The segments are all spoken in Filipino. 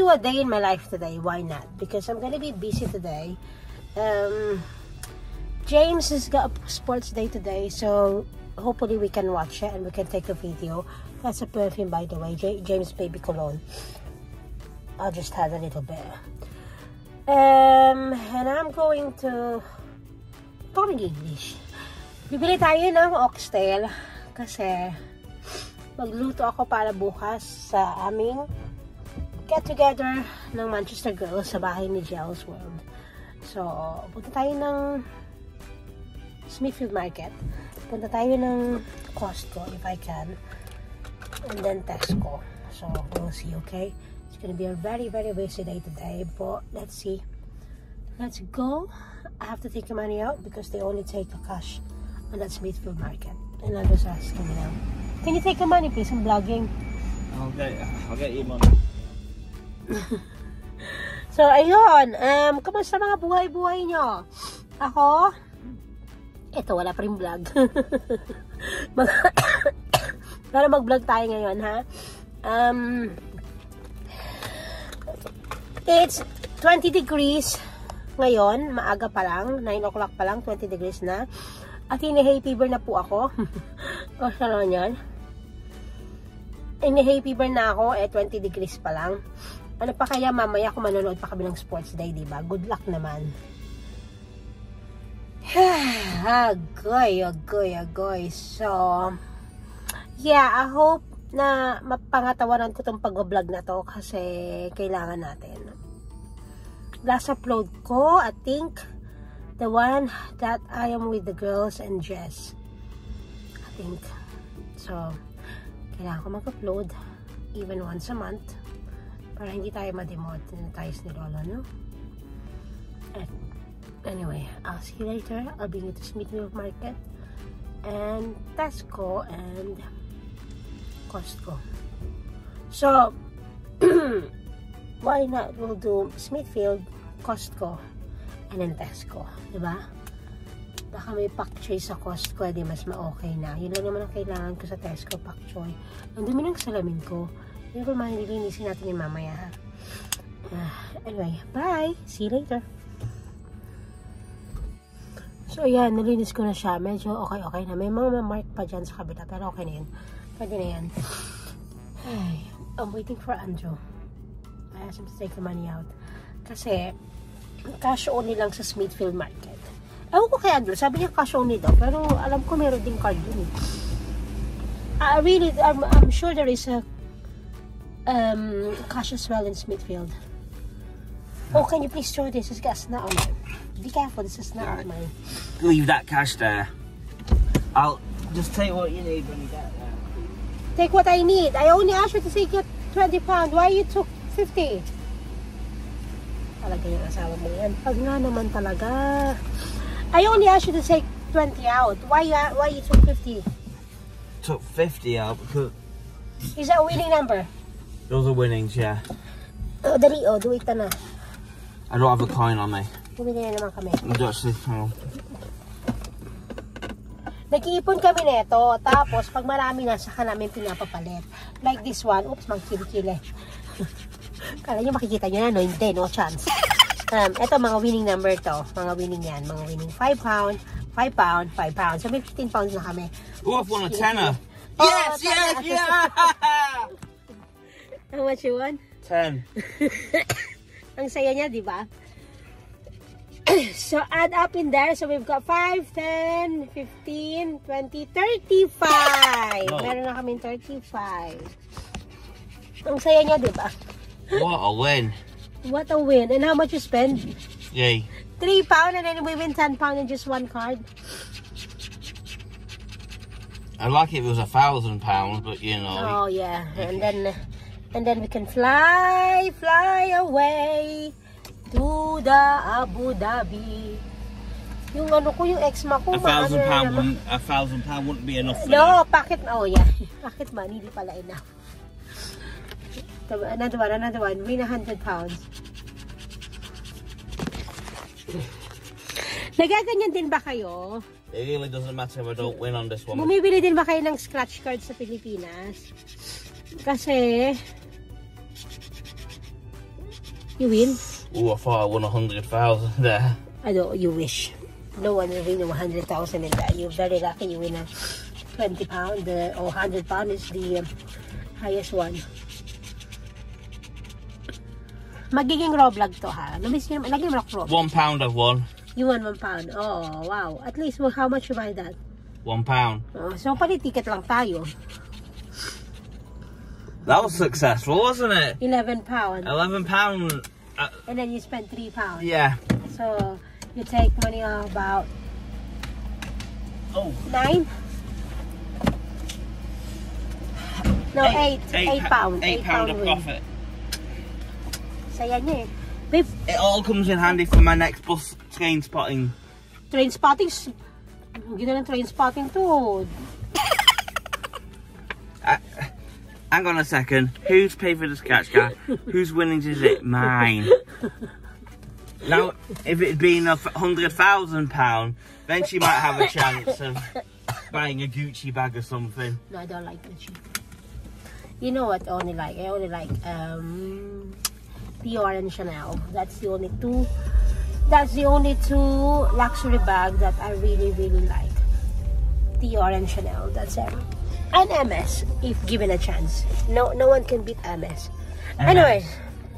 do a day in my life today. Why not? Because I'm gonna be busy today. James has got a sports day today, so hopefully we can watch it and we can take a video. That's a perfume, by the way, James Baby Cologne. I'll just add a little bit. And I'm going to talk in English. Bibili tayo ng oxtail kasi magluto ako para bukas sa aming get together ng Manchester Girls sa bahay ni Gels World. So, punta tayo ng Smithfield Market. Punta tayo ng Costco if I can. And then Tesco. So, we'll see, okay? It's gonna be a very, very busy day today. But, let's see. Let's go. I have to take the money out because they only take the cash on that Smithfield Market. And I'm just asking now. Can you take the money, please? I'm vlogging. I'll get you money. So, ayun. Kamusta mga buhay-buhay nyo? Ako, ito, wala pa rin vlog. Pero mag-vlog tayo ngayon, ha? It's 20 degrees ngayon. Maaga pa lang. 9 o'clock pa lang. 20 degrees na. At ini-hay fever na po ako. O, saan yan? Ini-hay fever na ako. 20 degrees pa lang. Ano pa kaya mamaya kung manonood pa kami ng sports day, diba? Good luck naman. Agoy. So, yeah, I hope na mapangatawanan ko tong pag-vlog na to kasi kailangan natin. Last upload ko, I think, the one that I am with the girls and Jess. I think. So, kailangan ko mag-upload even once a month para hindi tayo ma-demonetize ni Lolo, no? Anyway, I'll see you later. I'll bring you to Smithfield Market and Tesco and Costco. So, why not? We'll do Smithfield, Costco, and then Tesco. Diba? Baka may pak choy sa Costco, di mas ma-okay na. Yun lang naman ang kailangan ko sa Tesco, pak choy. Ang dumi ng salamin ko. Hindi ko manilinisin natin yung mamaya. Anyway, bye! See you later! So, ayan, nalinis ko na siya. Medyo okay na. May mga mark pa dyan sa kabila, pero okay na yan. Pwede na yan. Ay, I'm waiting for Andrew. I asked him to take the money out. Kasi, cash only lang sa Smithfield Market. Ewan ko kay Andrew, sabi niya cash only daw, pero alam ko meron din card yun. I'm sure there is a cash as well in Smithfield. Oh, can you please throw this? It's got snot on it. Be careful, this is snot on mine. Leave that cash there. I'll just take what you need when you get there. Take what I need. I only asked you to take £20. Why you took 50? Talaga yung asawa mo yan. Pag nga naman talaga. I only asked you to take 20 out. Why you took 50? Took 50 out because... Is that a winning number? Those are winnings, yeah. Oh, dali, do it na. I don't have a coin on me. Bumili na naman kami. Actually, hang on. Nag-iipon kami nito, tapos pag marami na, saka namin pinapapalit. Like this one. Oops, magkili-kili. Kala nyo makikita nyo na, no? Hindi, no chance. Ito, mga winning number to. Mga winning yan. Mga winning £5, £5. So, may 15 pounds na kami. Oh, I've won a tenner. Oh, Yes, yeah! How much you won? 10. Ang saya niya, di ba? So, add up in there. So, we've got 5, 10, 15, 20, 35. No. Meron na kaming 35. Ang saya niya, di ba? What a win. What a win. And how much you spend? Yay. £3 and then we win £10 in just one card. I'd like it if it was £1,000, but you know. Oh, yeah. And then we can fly away to the Abu Dhabi. Yung ano ko, yung ex-ma ko. £1,000 wouldn't be enough for no, pocket, oh yeah. Pocket money, hindi pala enough. Another one. Win £100. Nagaganyan din ba kayo? It really doesn't matter if I don't win on this one. Bumibili din ba kayo ng scratch card sa Pilipinas? Kasi You win? Oh, I thought I won 100,000 there. I don't, you wish. No one will win 100,000 in that. You're very lucky you win a 20 pound or 100 pound is the highest one. Magiging raw vlog to ha. Naging raw. £1 I've won. You won £1. Oh, wow. At least, well, how much you buy that? £1. Oh, so pali ticket lang tayo. That was successful, wasn't it? £11. £11. And then you spend £3. Yeah. So you take money of about 9? No, 8 pounds. £8 of profit. Saya niya eh. Babe, It all comes in handy for my next bus train spotting. train spotting. Gina ng train spotting to. Hang on a second. Who's paid for the scratch card? Whose winnings is it? Mine. Now, if it had been £100,000, then she might have a chance of buying a Gucci bag or something. No, I don't like Gucci. You know what I only like? I only like Dior and Chanel. That's the only two luxury bags that I really like. Dior and Chanel, that's it. And MS, if given a chance. No one can beat MS. Anyway.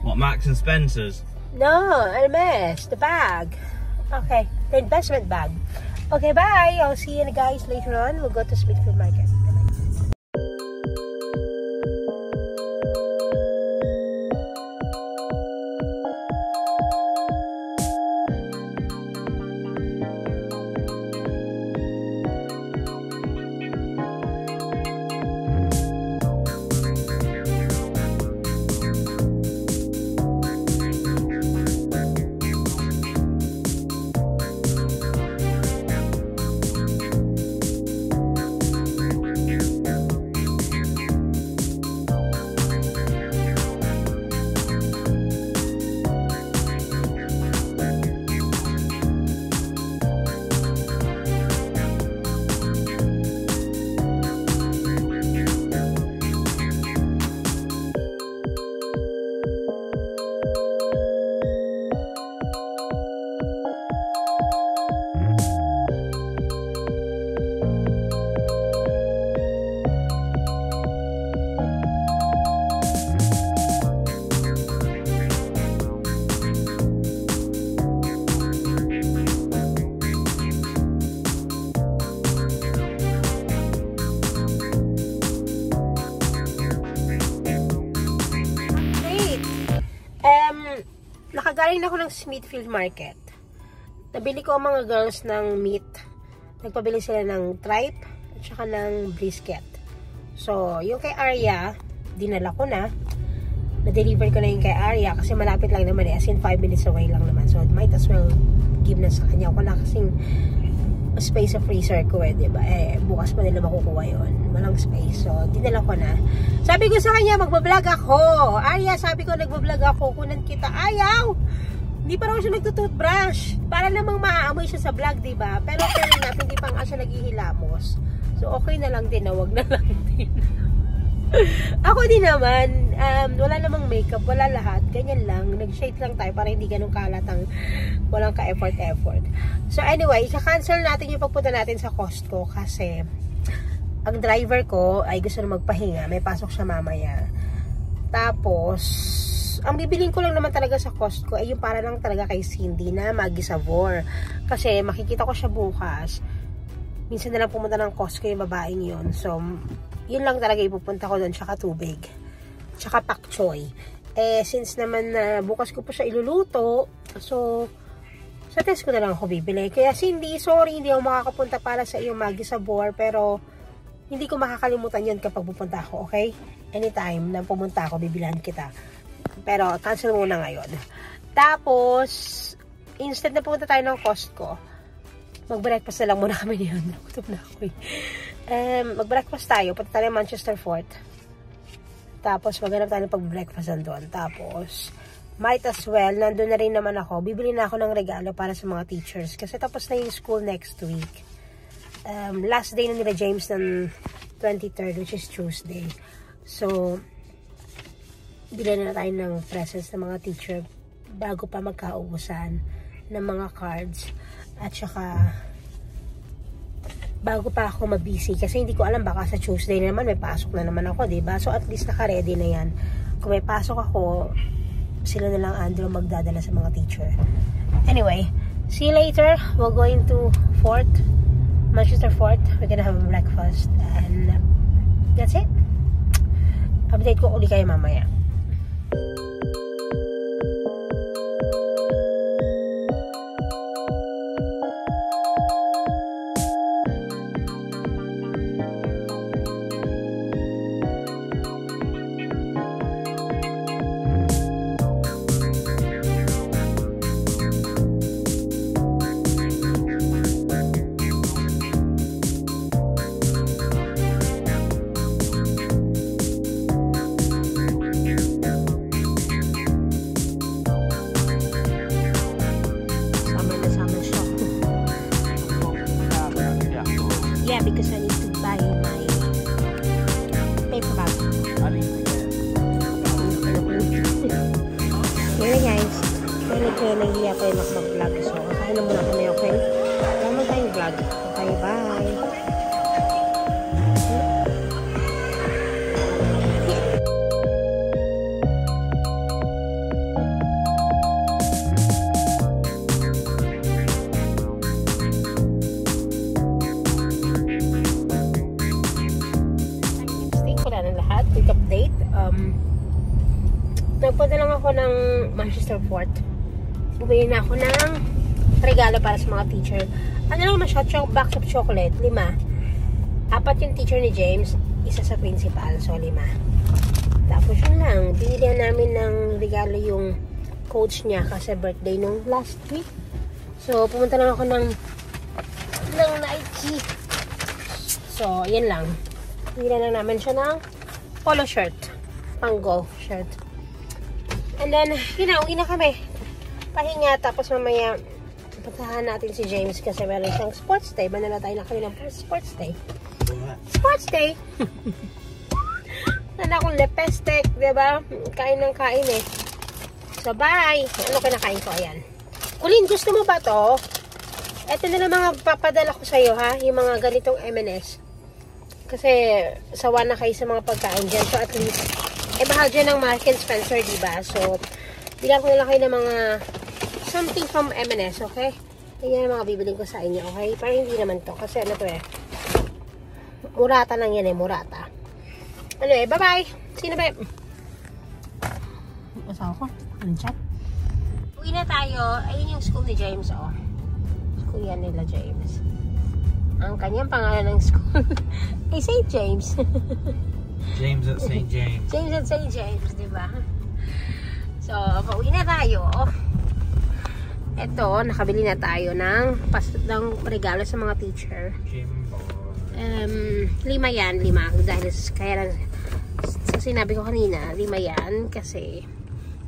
What, Marks and Spencer's? No, MS, the bag. Okay, the investment bag. Okay, bye. I'll see you guys later on. We'll go to Smithfield Market. Nakagaling ako ng Smithfield Market. Nabili ko ang mga girls ng meat. Nagpabili sila ng tripe at saka ng brisket. So, yung kay Arya, dinala ko na. Na-deliver ko na yung kay Arya kasi malapit lang naman eh. As in 5 minutes away lang naman. So, might as well give na sa kanya. Wala kasing space sa freezer ko eh, diba? Eh, bukas pa nila makukuha yun. Walang space. So, dinala ko na. Sabi ko sa kanya, magbablog ako. Arya, sabi ko, nagbablog ako. Kunan kita. Ayaw! Hindi pa raw siya nagtutoothbrush. Para namang maaamoy siya sa vlog, diba? Pero fair enough, hindi pa nga siya naghihilamos. So, okay na lang din na wag na lang din. Ako din naman, wala namang makeup, wala lahat. Ganyan lang. Nag-shade lang tayo para hindi ganun kalatang walang ka-effort. So, anyway, ika-cancel natin yung pagpunta natin sa Costco kasi ang driver ko ay gusto na magpahinga. May pasok siya mamaya. Tapos, ang bibiling ko lang naman talaga sa Costco ay yung para lang talaga kay Cindy na Maggi Savor. Kasi makikita ko siya bukas. Minsan na lang pumunta ng Costco yung babaeng yun. So, yun lang talaga ipupunta ko doon. Tsaka tubig. Tsaka pak choy. Eh, since naman na bukas ko pa siya iluluto, so, sa test ko na lang ako bibili. Kaya Cindy, sorry, hindi ako makakapunta para sa iyong Maggi Sabor. Pero, hindi ko makakalimutan yun kapag pupunta ako, okay? Anytime na pumunta ako, bibilan kita. Pero, cancel muna ngayon. Tapos, instead na pumunta tayo ng Costco, mag-breakfast na lang muna kami niyon. Nakutom na ako eh. Mag-breakfast tayo. Punta tayo Manchester Fort. Tapos, maghanap tayo ng pag-breakfast doon. Tapos, might as well, nandun na rin naman ako. Bibili na ako ng regalo para sa mga teachers. Kasi tapos na yung school next week. Last day na nila James ng 23rd, which is Tuesday. So, bili na tayo ng presents ng mga teacher bago pa magkaubusan ng mga cards. At saka bago pa ako mabisi kasi hindi ko alam, baka sa Tuesday naman may pasok na naman ako, diba? So at least naka-ready na yan. Kung may pasok ako, sila na lang Andrew magdadala sa mga teacher. Anyway, see you later. We're going to Manchester Fort. We're gonna have a breakfast and that's it. Update ko uli kayo mamaya. Yeah, because I need to buy my paper bag. Anyway guys, kaya nahihiya ko yung mag-vlog. So, kakain na muna kami, okay? Wala mo tayong vlog. Okay, bye! Quick update. Nagpunta lang ako ng Manchester Fort. Bumili na ako ng regalo para sa mga teacher. Ano lang naman siya? Box of chocolate. 5. 4 yung teacher ni James. Isa sa principal. So 5. Tapos yun lang. Binili namin ng regalo yung coach niya kasi birthday nung last week. So pumunta lang ako ng Nike. So yan lang. Binili lang namin siya ng polo shirt, pang golf shirt. And then, uwi na kami. Pahinga, tapos mamaya puntahan natin si James kasi meron siyang sports day. Manala tayo na kami ng sports day. Sports day! Nanda akong lepestek, diba? Kain ng kain eh. So, bye! Ano kinakain ko? Ayan. Kulin, gusto mo ba to? Ito na lang mga papadala ko sa'yo, ha? Yung mga ganitong M&S. Kasi sawa na kayo sa mga pagkain dyan. So at least, mahal dyan ng Mark & Spencer, diba? So, bilang ko na lang kayo ng mga something from M&S, okay? Yan ang mga bibiling ko sa inyo, okay? Parang hindi naman to. Kasi ano to murata lang yan murata. Anyway, bye-bye! See you na, babe! Asawa ko? Ano chat? Uwi na tayo. Ayun yung school ni James, oh. School yan nila, James. Ang kanyang pangalan ng school ay St. James. James at St. James. James at St. James, diba? So, pauwi na tayo. Ito, nakabili na tayo ng regalo sa mga teacher. 5 yan, 5. Dahil kaya lang, sinabi ko kanina, 5 yan. Kasi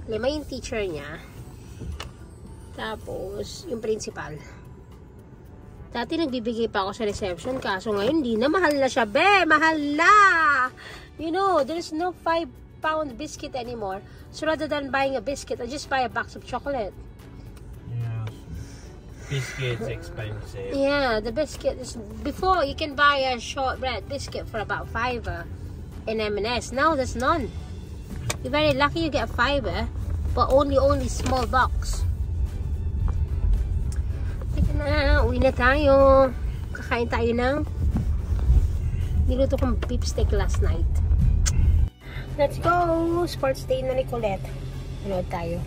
5 yung teacher niya. Tapos, yung principal. Dati nagbibigay pa ako sa reception, kaso ngayon hindi na, mahal na siya, be! Mahal na! You know, there's no 5-pound biscuit anymore. So rather than buying a biscuit, I just buy a box of chocolate. Yeah. Biscuit's expensive. Yeah, the biscuit is... Before, you can buy a shortbread biscuit for about 5 in M&S. Now, there's none. You're very lucky you get a 5, but only small box. Na, uwi na tayo. Kakain tayo ng niluto kong beef steak last night. Let's go! Sports day na ni Colette. Manood tayo.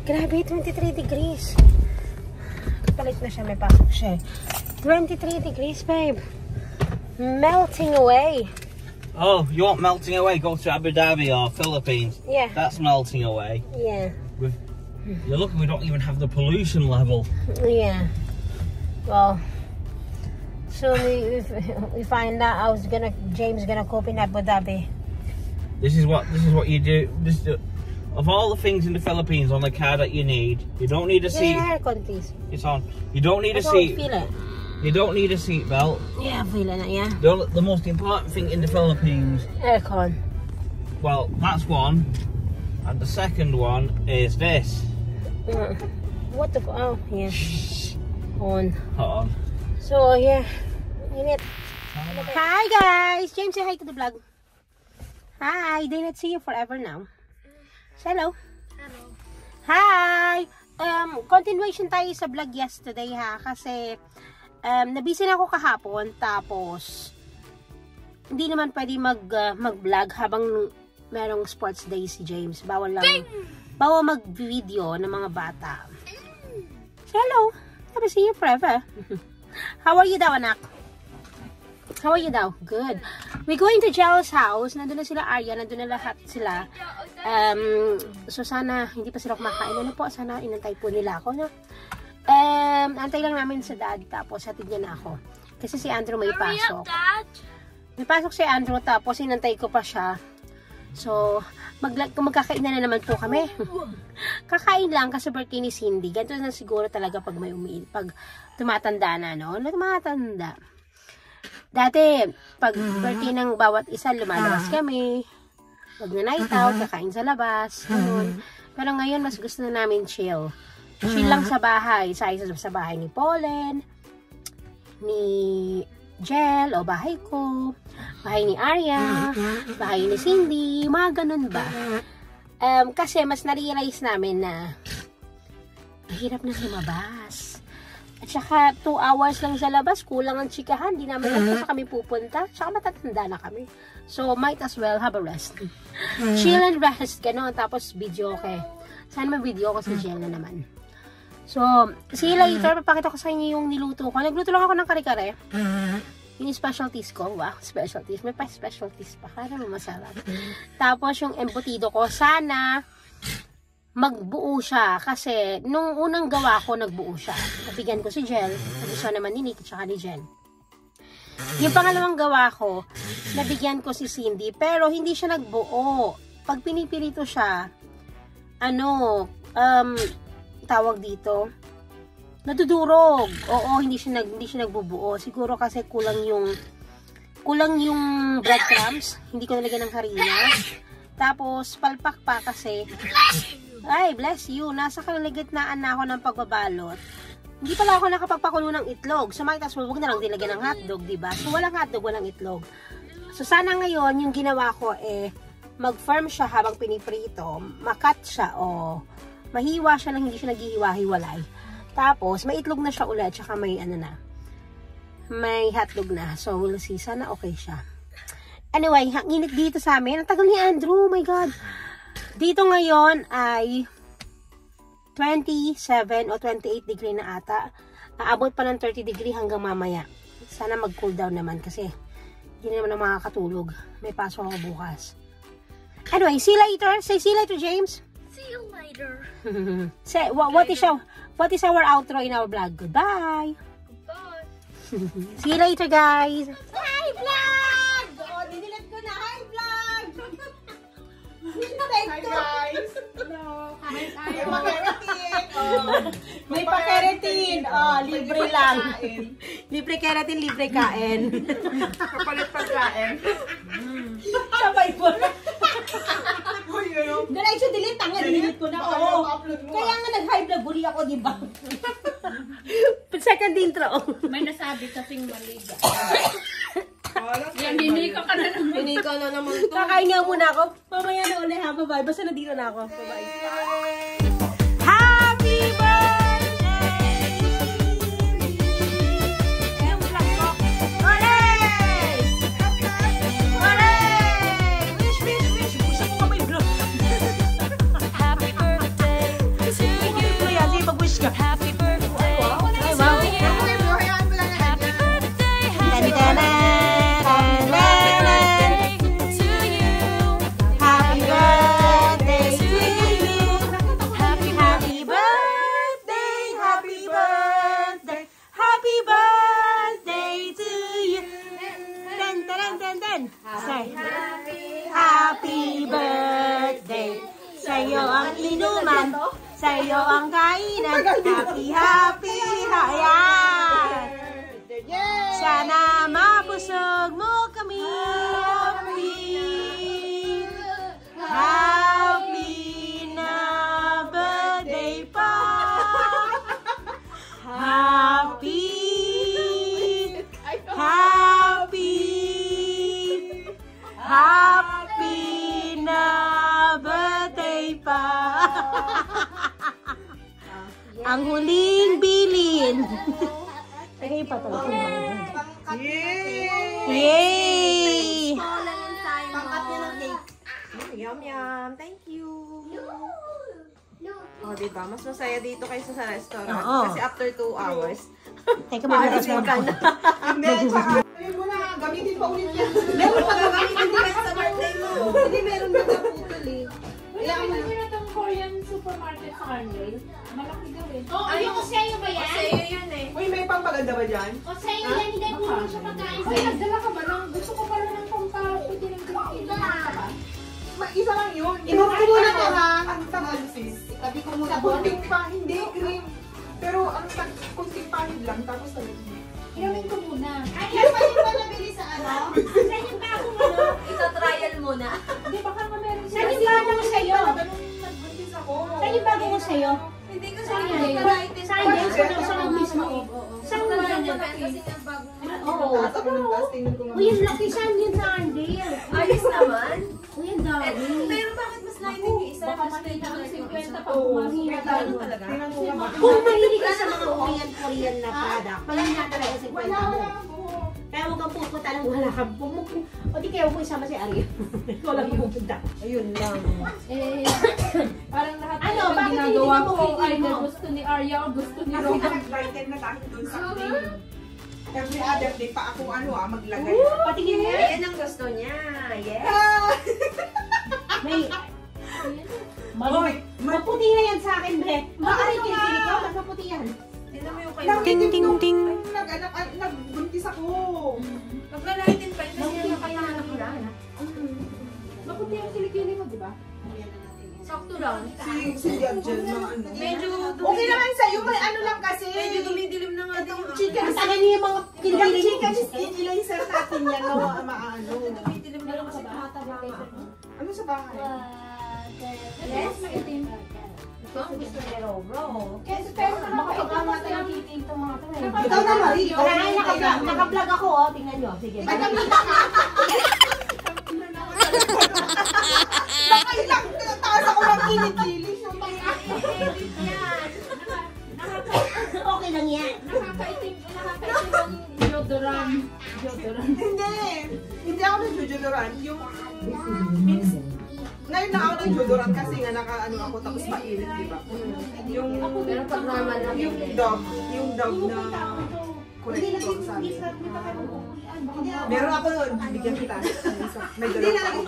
Grabe, 23 degrees. Kapalit na siya, may pasok siya. 23 degrees, babe. Melting away. Oh, you want melting away? Go to Abu Dhabi or Philippines. Yeah. That's melting away. Yeah. You're lucky we don't even have the pollution level. Yeah. Well, soon we find out James gonna cope in Abu Dhabi. This is what you do. Of all the things in the Philippines on the car that you need, you don't need a seat. Yeah, aircon, please. It's on. You don't need a seat. seat. Feel it. You don't need a seat belt. Yeah, I feel it. Yeah. The most important thing in the Philippines. Aircon. Well, that's one, and the second one is this. What the oh yeah. On. Hot on. So yeah. Init. Hi guys! James, say hi to the vlog. Hi! They not see you forever now. Hello. Hello. Hi! Continuation tayo sa vlog yesterday ha. Kasi nabisi na ako kahapon. Tapos hindi naman pwede mag-vlog habang merong sports day si James. Bawal mag-video ng mga bata. So, hello! Never see you forever. How are you daw, anak? How are you daw? Good. We're going to Jel's house. Nandun na sila Arya. Nandun na lahat sila. So, sana hindi pa sila kumakain. Ano po? Sana inantay po nila ako. No? Antay lang namin sa dad. Tapos, hatid niya na ako. Kasi si Andrew may pasok. May pasok si Andrew. Tapos, inantay ko pa siya. So, magkakain na naman po kami. Kakain lang kasi birthday ni Cindy. Ganito na siguro talaga pag may pag tumatanda na, no? Tumatanda. Dati, pag birthday ng bawat isa, lumalabas kami. Pag na night out, kakain sa labas. Ganun. Pero ngayon, mas gusto na namin chill. Chill lang sa bahay. Sa bahay ni Pollen, ni Jel, o bahay ko, bahay ni Arya, bahay ni Cindy, mga ganun ba? Kasi mas na-realize namin na mahirap na lumabas. At saka 2 hours lang sa labas, kulang ang chikahan, di naman lang sa kami pupunta, saka matatanda na kami. So, might as well have a rest. Chill and rest, gano'n, tapos video okay. Sana may video ko sa Jel na naman. So, see you later. Papakita ko sa inyo yung niluto ko. Nagluto lang ako ng kare-kare. Yung specialties ko. Wow, specialties. May pa specialties pa. Kaya naman masarap. Tapos, yung embutido ko. Sana magbuo siya. Kasi, nung unang gawa ko, nagbuo siya. Nabigyan ko si Jel. Nagustuhan naman ni Nick at saka ni Jen. Yung pangalawang gawa ko, nabigyan ko si Cindy. Pero, hindi siya nagbuo. Pag pinipirito siya, tawag dito, nadudurog. Oo, hindi siya nagbubuo. Siguro kasi kulang yung breadcrumbs. Hindi ko nalagyan ng harina. Tapos palpak pa kasi. Ay, bless you. Nasa kalagitnaan na ako ng pagbabalot. Hindi pala ako nakapagpakulo ng itlog. So might as well, huwag na lang dilagyan ng hotdog, diba? So walang hotdog, walang itlog. So sana ngayon yung ginawa ko mag-firm siya habang piniprito, makat siya o mahiwa siya lang, hindi siya naghihiwa-hiwalay. Tapos, may itlog na siya ulit, tsaka may may hotdog na. So, we'll see. Sana okay siya. Anyway, init dito sa amin. Ang tagal ni Andrew, oh my God. Dito ngayon ay 27 o 28 degree na ata. Aabot pa ng 30 degree hanggang mamaya. Sana mag-cool down naman kasi hindi naman ako makakatulog. May pasok ako bukas. Anyway, see you later. Say see you later, James. See you later. Say, what is our outro in our vlog? Goodbye. Goodbye. See you later, guys. Hi, vlog! Oh, dinilit ko na. Hi, vlog! Hi guys! Hello. May pa-keratin! May pa-keratin. Oh, libre lang. Libre keratin, libre kain. Kapalit pagkain. Sabay ko na. Uy, yun. Diretso delete, tanga, delete ko na. Oo. Kaya nga nag-high blood buri ako, di ba? Second intro. May nasabi kasing mali. Yan, hinika ka na naman. Hinika na naman to. Kakain nga muna ako. Mamaya na ulit ha. Bye-bye. Basta na dito na ako. Bye-bye. Happy birthday! Yung vlog ko. Hooray! Hooray! Wish, wish, wish. Gusto ko ka may vlog. Happy birthday to you. Kuya, sige mag-wish ka. Happy birthday Ay, wow. to you. Hayaan mo lang yan. Happy birthday, Happy happy birthday to you. Happy birthday to you. Happy Happy birthday, happy birthday, happy birthday to you. Ten, ten, ten, ten. Say, happy birthday. Sa'yo ang inuman, sa'yo ang kainan. Happy, happy, hayan. Sana mabusog mo kami. Happy, happy na birthday pa. Ang huling bilin. Tagay pa talaga. Yay! Pangkat niya ng cake. Yum, yum. Thank you. Oh, diba? Mas masaya dito kaysa sa restaurant. Oo. Kasi after 2 hours. Teka, maglagas mo na. Hindi, tsaka. Ayun mo na, gamitin pa ulit yan. Meron pa gamitin din sa birthday mo. Hindi, meron na kaputol eh. Kailangan mo na itong Korean supermarket sa Carnel. Malaki gawin. Oo, Ay, yung Oseo ba yan? Sa'yo yan eh. Uy, may pangpaganda ba dyan? Oseo yan, hindi mo lang siya pagkain. Ay, nagdala ka ba lang? Gusto ko pala ng pampapiti ng Pilipino. Isa lang yun. Ibukti mo na to, ha? Ang tawag sis. Itabi ko muna. Kunting pa, hindi, cream. Pero ang kunting pahid lang, tapos talagang. Iramin ko muna. Ay, yan pa yung nabili sa ano? Saan yung bagong ano? Ito-trial muna. Hindi, baka nga meron siya. Saan yung bagong sa'yo? Ganun nagbuntis ako. Saan yung bagong sa'yo? Hindi ko Saan siya yan? varieties. Saan yan? Saan ang mismo? Saan mo Trial yan? muna kasi yung bagong Oo. Taas ako ng taas, tingnan ko nga. Uy, yung laki saan yun sa Andale. Ayos naman. Uy, ang dami. Pero bakit mas lighting yung isa? Baka Mas makita ng lighting yung 50 isa. pag kumamit. Ganun talaga. Tingnan ko nga. Kung mahilig ka sa mga Korean na product, palagi na talaga sa Wala, kwenta mo. wala ako. Kaya huwag kang pupunta nang wala kang o di kaya huwag mo isama si Ariel. Wala kang pupunta. Ayun lang. Eh, parang lahat Ano, ng bakit ginagawa hindi mo ko kikinig ay mo? gusto ni Arya o gusto ni Kasi Roman. nag-brighten na tayo dun sa cream. Every other day pa ako maglagay. Patingin mo. Ayan ang gusto niya. Yes. May... Maputi na yan sa akin, Brett. Maaari kilikili ko, mas maputi yan. Tignan mo yung kay Ting, Mami. ting, ting. Nagbuntis ako. Pag na-lighten pa, kasi yan kaya anak ko lang. Maputi ang kilikili mo, di ba? Sakto lang. Si Diabjel na ano. Medyo Okay naman sa'yo, may ano lang kasi. medyo dumidilim na nga itong Chicken Ang tagal niyo yung mga Yung kilikili chicken skin eraser natin yan na maano. dumidilim na lang kasi tumataba nga. Ano sa bahay? Yes, maitim. gusto ni Robro. Kasi pero Makapagkama tayo ng kiting itong mga to. Ikaw na, Marie. Naka-vlog ako, oh. Tingnan nyo. Sige. Nakailang, taas ako ng kinikili. Edit yan. Okay lang yan. nakakaitim ng deodorant. Hindi ako nag-deodorant. Yung, ngayon na ako nag-deodorant kasi nga naka-ano ako tapos mainit, di ba? Yung, Pero pag normal lang yung dog na corrector sabi. Meron ako nun, bigyan kita. May dalawa ako.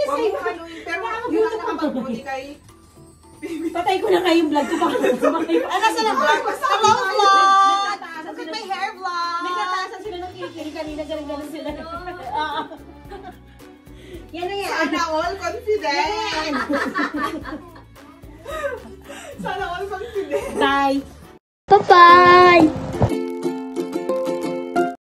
Huwag mo haluin, pero yun ang nakapagbuti kay... Patay ko na nga yung vlog ko. Nasa na vlog? Hello vlog! Look at my hair vlog! Nagkataasan sila ng kilikili kanina. Galing sila. Oo. Yan na yan. Sana all confident! Sana all confident! Bye. Bye-bye.